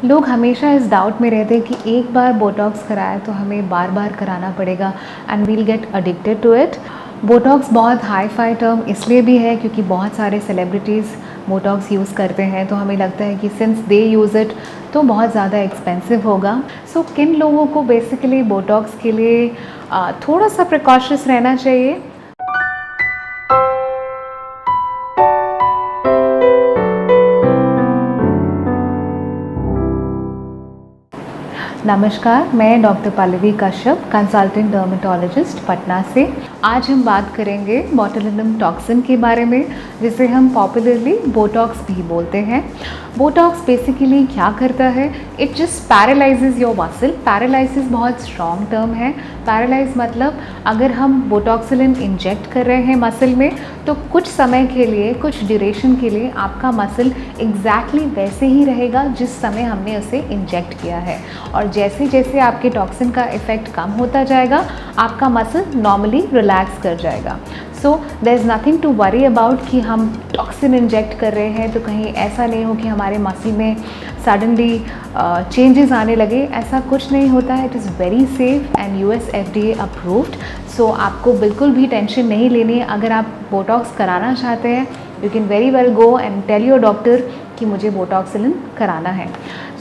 लोग हमेशा इस डाउट में रहते हैं कि एक बार बोटॉक्स कराया तो हमें बार बार कराना पड़ेगा and we'll get addicted to it. Botox बहुत हाई फाई टर्म इसलिए भी है क्योंकि बहुत सारे सेलिब्रिटीज़ बोटॉक्स यूज़ करते हैं, तो हमें लगता है कि सिंस दे यूज़ इट तो बहुत ज़्यादा एक्सपेंसिव होगा। सो किन लोगों को बेसिकली बोटॉक्स के लिए थोड़ा सा प्रिकॉशस रहना चाहिए। नमस्कार, मैं doctor Pallavi Kashyap, consultant dermatologist Patna से। आज हम बात करेंगे बोटुलिनम टॉक्सिन के बारे में, जिसे हम पॉपुलरली बोटॉक्स भी बोलते हैं। बोटॉक्स बेसिकली क्या करता है? It just paralyses your muscle. Paralysis बहुत स्ट्रॉन्ग टर्म है। पैरालाइज मतलब अगर हम बोटॉक्सिलिन इंजेक्ट कर रहे हैं मसल में तो कुछ समय के लिए, कुछ ड्यूरेशन के लिए आपका मसल एग्जैक्टली वैसे ही रहेगा जिस समय हमने उसे इंजेक्ट किया है, और जैसे जैसे आपके टॉक्सिन का इफ़ेक्ट कम होता जाएगा आपका मसल नॉर्मली रिलैक्स कर जाएगा। So there is nothing to worry about कि हम टॉक्सिन इंजेक्ट कर रहे हैं तो कहीं ऐसा नहीं हो कि हमारे मसल में सडनली चेंजेस आने लगे। ऐसा कुछ नहीं होता है। It is very safe and US FDA approved. सो आपको बिल्कुल भी टेंशन नहीं लेनी है। अगर आप बोटॉक्स कराना चाहते हैं you can very well go and tell your doctor कि मुझे बोटॉक्सिलिन कराना है।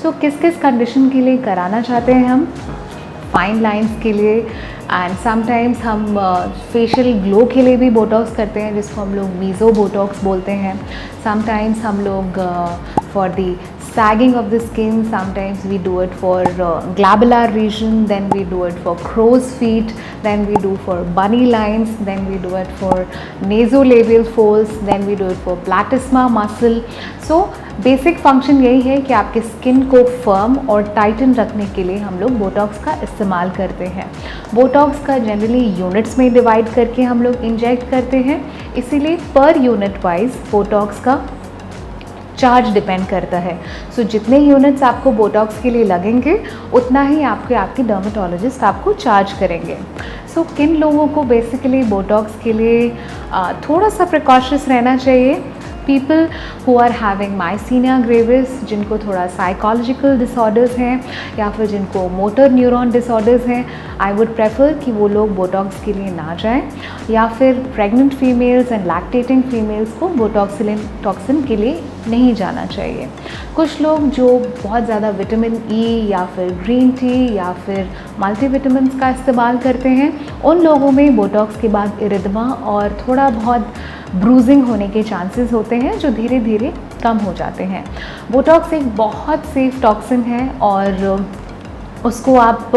सो किस किस कंडीशन के लिए कराना चाहते हैं हम? फाइन लाइंस के लिए, एंड समटाइम्स हम फेशियल ग्लो के लिए भी बोटॉक्स करते हैं, जिसको हम लोग मीज़ो बोटॉक्स बोलते हैं। समटाइम्स हम लोग for the sagging of the skin, sometimes we do it for glabellar region, then we do it for crow's feet, then we do for bunny lines, then we do it for nasolabial folds, then we do it for platysma muscle. So basic function यही है कि आपके skin को firm और Titan रखने के लिए हम लोग बोटॉक्स का इस्तेमाल करते हैं। बोटॉक्स का जनरली यूनिट्स में डिवाइड करके हम लोग इंजेक्ट करते हैं, इसीलिए पर यूनिट वाइज बोटॉक्स का चार्ज डिपेंड करता है। सो जितने यूनिट्स आपको बोटॉक्स के लिए लगेंगे उतना ही आपके डर्मेटोलॉजिस्ट आपको चार्ज करेंगे। सो किन लोगों को बेसिकली बोटॉक्स के लिए थोड़ा सा प्रिकॉशस रहना चाहिए? People who are having myasthenia gravis, जिनको थोड़ा साइकोलॉजिकल डिसऑर्डर्स हैं या फिर जिनको मोटर न्यूरॉन डिसऑर्डर्स हैं, आई वुड प्रेफर कि वो लोग बोटॉक्स के लिए ना जाएं। या फिर pregnant females and lactating females को बोटॉक्सिलिन टॉक्सिन के लिए नहीं जाना चाहिए। कुछ लोग जो बहुत ज़्यादा विटामिन ई या फिर ग्रीन टी या फिर मल्टीविटामिन्स का इस्तेमाल करते हैं, उन लोगों में बोटॉक्स के बाद इरिदमा और थोड़ा बहुत ब्रूजिंग होने के चांसेस होते हैं जो धीरे धीरे कम हो जाते हैं। बोटॉक्स एक बहुत सेफ टॉक्सिन है और उसको आप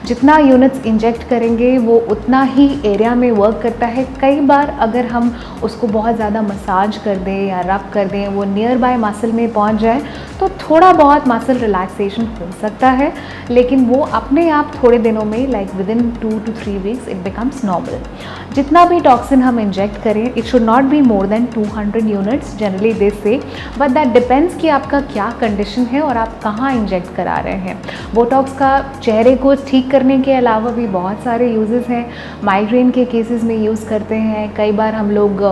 जितना यूनिट्स इंजेक्ट करेंगे वो उतना ही एरिया में वर्क करता है। कई बार अगर हम उसको बहुत ज़्यादा मसाज कर दें या रब कर दें, वो नियर बाय मसल में पहुंच जाए तो थोड़ा बहुत मसल रिलैक्सेशन हो सकता है, लेकिन वो अपने आप थोड़े दिनों में like with in 2 to 3 weeks it becomes normal. जितना भी टॉक्सिन हम इंजेक्ट करें it should not be more than 200 units generally they से, बट दैट डिपेंड्स कि आपका क्या कंडीशन है और आप कहाँ इंजेक्ट करा रहे हैं। बोटॉक्स का चेहरे को ठीक करने के अलावा भी बहुत सारे यूजेस हैं। माइग्रेन के केसेस में यूज़ करते हैं, कई बार हम लोग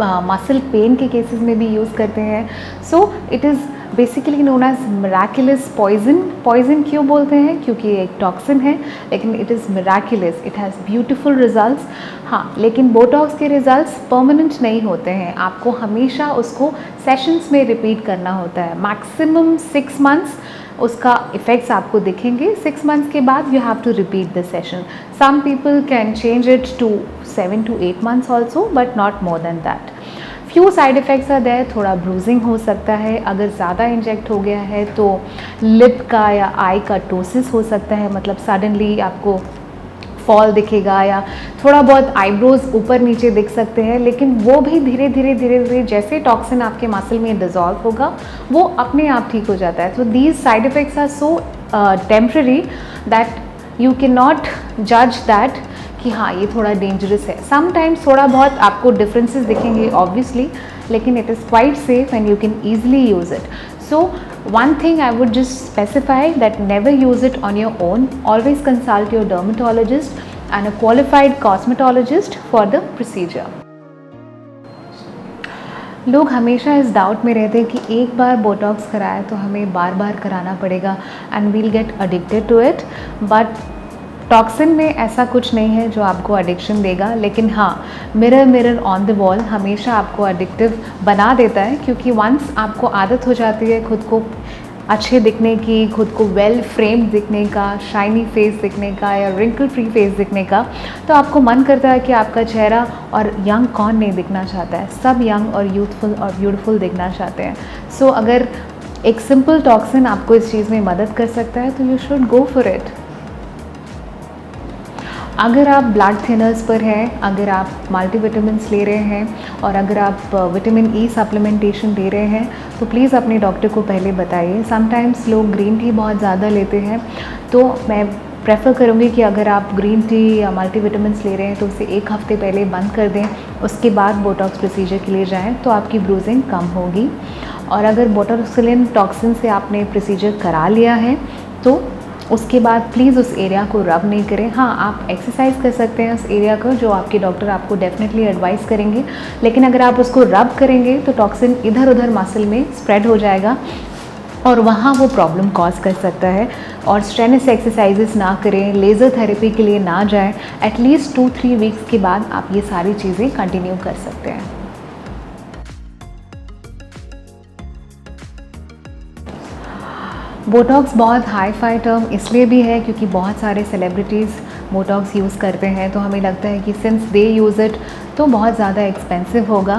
मसल पेन के केसेस में भी यूज़ करते हैं। So it is basically known as miraculous poison. Poison क्यों बोलते हैं? क्योंकि ये एक टॉक्सिन है, लेकिन it is miraculous, it has beautiful results. हाँ, लेकिन बोटॉक्स के रिजल्ट्स परमानेंट नहीं होते हैं, आपको हमेशा उसको सेशंस में रिपीट करना होता है। मैक्सिमम 6 मंथ्स उसका इफ़ेक्ट्स आपको दिखेंगे। 6 मंथ्स के बाद you have to repeat the session. Some people can change it to 7 to 8 months also, but not more than that. Few side effects are there. थोड़ा ब्रूजिंग हो सकता है, अगर ज़्यादा इंजेक्ट हो गया है तो लिप का या आई का टोसिस हो सकता है, मतलब सडनली आपको फॉल दिखेगा या थोड़ा बहुत आईब्रोज ऊपर नीचे दिख सकते हैं, लेकिन वो भी धीरे धीरे जैसे टॉक्सिन आपके मसल में डिज़ोल्व होगा वो अपने आप ठीक हो जाता है। तो these side effects are so temporary that you can not जज दैट कि हाँ ये थोड़ा डेंजरस है। समटाइम्स थोड़ा बहुत आपको डिफरेंसेस दिखेंगे ऑब्वियसली, लेकिन it is quite safe and you can easily use it. So one thing I would just specify that never use it on your own. Always consult your dermatologist and a qualified cosmetologist for the procedure. लोग हमेशा इस doubt में रहते हैं कि एक बार Botox कराया तो हमें बार बार कराना पड़ेगा and we'll get addicted to it, but toxin में ऐसा कुछ नहीं है जो आपको एडिक्शन देगा। लेकिन हाँ, mirror mirror on the wall हमेशा आपको एडिक्टिव बना देता है, क्योंकि वंस आपको आदत हो जाती है खुद को अच्छे दिखने की, खुद को वेल फ्रेम्ड दिखने का, शाइनी फेस दिखने का या रिंकल फ्री फेस दिखने का, तो आपको मन करता है कि आपका चेहरा, और यंग कौन नहीं दिखना चाहता है, सब यंग और यूथफुल और ब्यूटीफुल दिखना चाहते हैं। सो अगर एक सिंपल टॉक्सिन आपको इस चीज़ में मदद कर सकता है तो you should go for it. अगर आप ब्लड थिनर्स पर हैं, अगर आप मल्टीविटामिन्स ले रहे हैं और अगर आप विटामिन ई सप्लीमेंटेशन ले रहे हैं तो प्लीज़ अपने डॉक्टर को पहले बताइए। समटाइम्स लोग ग्रीन टी बहुत ज़्यादा लेते हैं, तो मैं प्रेफर करूँगी कि अगर आप ग्रीन टी या मल्टीविटामिन्स ले रहे हैं तो उसे एक हफ़्ते पहले बंद कर दें, उसके बाद बोटॉक्स प्रोसीजर के लिए जाएँ तो आपकी ब्रूजिंग कम होगी। और अगर बोटॉक्सिलिन टॉक्सिन से आपने प्रोसीजर करा लिया है तो उसके बाद प्लीज़ उस एरिया को रब नहीं करें। हाँ, आप एक्सरसाइज कर सकते हैं उस एरिया को, जो आपके डॉक्टर आपको डेफिनेटली एडवाइस करेंगे, लेकिन अगर आप उसको रब करेंगे तो टॉक्सिन इधर उधर मसल में स्प्रेड हो जाएगा और वहाँ वो प्रॉब्लम कॉज कर सकता है। और स्ट्रेनस एक्सरसाइजेस ना करें, लेज़र थेरेपी के लिए ना जाएं। एटलीस्ट 2-3 वीक्स के बाद आप ये सारी चीज़ें कंटिन्यू कर सकते हैं। बोटॉक्स बहुत हाई फाई टर्म इसलिए भी है क्योंकि बहुत सारे सेलिब्रिटीज़ बोटॉक्स यूज़ करते हैं, तो हमें लगता है कि सिंस दे यूज़ इट तो बहुत ज़्यादा एक्सपेंसिव होगा।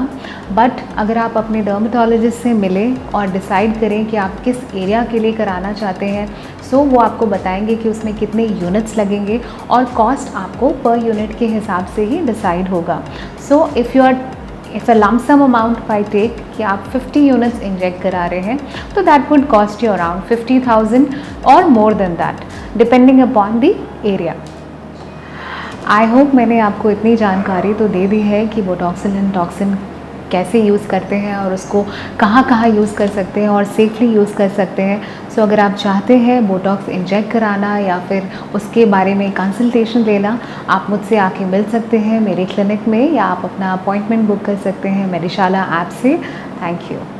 बट अगर आप अपने डर्मेटोलॉजिस्ट से मिलें और डिसाइड करें कि आप किस एरिया के लिए कराना चाहते हैं, सो वो आपको बताएंगे कि उसमें कितने यूनिट्स लगेंगे और कॉस्ट आपको पर यूनिट के हिसाब से ही डिसाइड होगा। So if a lump sum amount by take कि आप 50 यूनिट्स इंजेक्ट करा रहे हैं तो that would cost you around 50,000 और more than that depending upon the area. I hope मैंने आपको इतनी जानकारी तो दे दी है कि बोटॉक्सिलिन टॉक्सिन कैसे यूज़ करते हैं और उसको कहाँ कहाँ यूज़ कर सकते हैं और सेफली यूज़ कर सकते हैं। सो अगर आप चाहते हैं बोटॉक्स इंजेक्ट कराना या फिर उसके बारे में कंसल्टेशन लेना, आप मुझसे आके मिल सकते हैं मेरे क्लिनिक में, या आप अपना अपॉइंटमेंट बुक कर सकते हैं मेडिशाला ऐप से। Thank you.